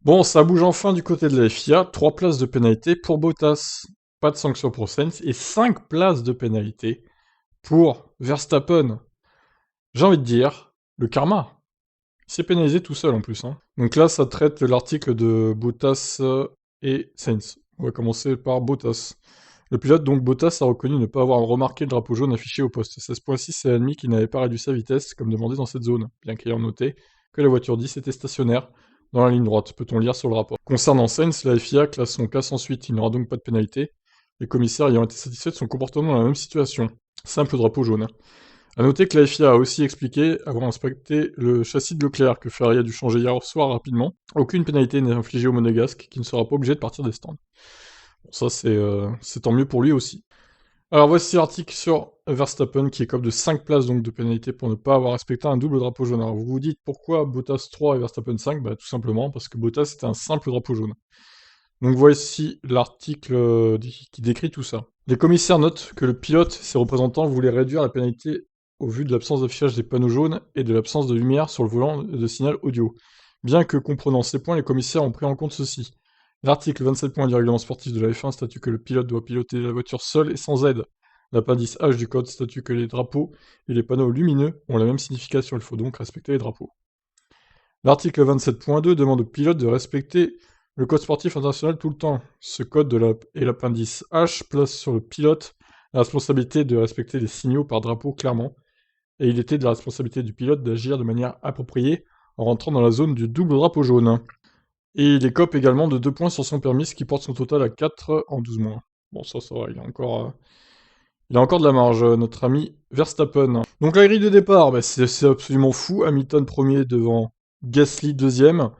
Bon, ça bouge enfin du côté de la FIA. 3 places de pénalité pour Bottas. Pas de sanction pour Sainz. Et 5 places de pénalité pour Verstappen. J'ai envie de dire, le karma. Il s'est pénalisé tout seul en plus, hein. Donc là, ça traite l'article de Bottas et Sainz. On va commencer par Bottas. Le pilote, donc Bottas, a reconnu ne pas avoir remarqué le drapeau jaune affiché au poste 16.6 et a admis qu'il n'avait pas réduit sa vitesse comme demandé dans cette zone, bien qu'ayant noté que la voiture 10 était stationnaire dans la ligne droite, peut-on lire sur le rapport. Concernant Sainz, la FIA classe son cas sans suite, il n'aura donc pas de pénalité, les commissaires ayant été satisfaits de son comportement dans la même situation. Simple drapeau jaune. A noter que la FIA a aussi expliqué avoir inspecté le châssis de Leclerc que Ferrari a dû changer hier soir rapidement. Aucune pénalité n'est infligée au Monégasque, qui ne sera pas obligé de partir des stands. Bon, ça c'est tant mieux pour lui aussi. Alors voici l'article sur Verstappen qui écope de 5 places donc de pénalité pour ne pas avoir respecté un double drapeau jaune. Alors vous vous dites pourquoi Bottas 3 et Verstappen 5? Bah tout simplement parce que Bottas c'était un simple drapeau jaune. Donc voici l'article qui décrit tout ça. Les commissaires notent que le pilote et ses représentants voulaient réduire la pénalité au vu de l'absence d'affichage des panneaux jaunes et de l'absence de lumière sur le volant de signal audio. Bien que comprenant ces points, les commissaires ont pris en compte ceci. L'article 27 du règlement sportif de la F1 statue que le pilote doit piloter la voiture seul et sans aide. L'appendice H du code statue que les drapeaux et les panneaux lumineux ont la même signification, il faut donc respecter les drapeaux. L'article 27.2 demande au pilote de respecter le code sportif international tout le temps. Ce code et l'appendice H place sur le pilote la responsabilité de respecter les signaux par drapeau clairement, et il était de la responsabilité du pilote d'agir de manière appropriée en rentrant dans la zone du double drapeau jaune. Et il écope également de 2 points sur son permis, ce qui porte son total à 4 en 12 mois. Bon, ça va, il a encore de la marge, notre ami Verstappen. Donc la grille de départ, bah, c'est absolument fou. Hamilton premier devant Gasly deuxième.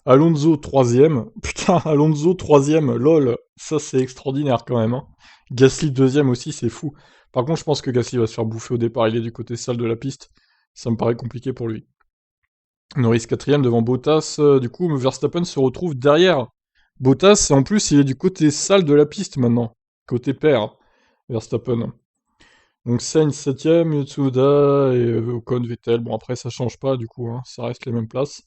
Alonso troisième. Putain, Alonso troisième, lol. Ça c'est extraordinaire quand même, hein. Gasly deuxième aussi, c'est fou. Par contre, je pense que Gasly va se faire bouffer au départ. Il est du côté sale de la piste. Ça me paraît compliqué pour lui. Norris quatrième devant Bottas. Du coup, Verstappen se retrouve derrière Bottas. Et en plus, il est du côté sale de la piste maintenant. Côté père, Verstappen. Donc Sainz 7ème, Yotsuda et Ocon, Vettel. Bon, après, ça change pas du coup, hein. Ça reste les mêmes places.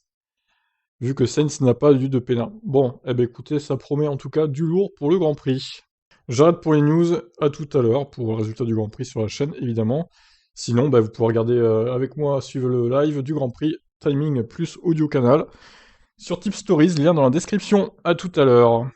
Vu que Sainz n'a pas eu de pénal. Bon, eh ben écoutez, ça promet en tout cas du lourd pour le Grand Prix. J'arrête pour les news, à tout à l'heure pour le résultat du Grand Prix sur la chaîne, évidemment. Sinon, bah, vous pouvez regarder avec moi, suivre le live du Grand Prix, timing plus audio canal, sur Tip Stories, lien dans la description. À tout à l'heure.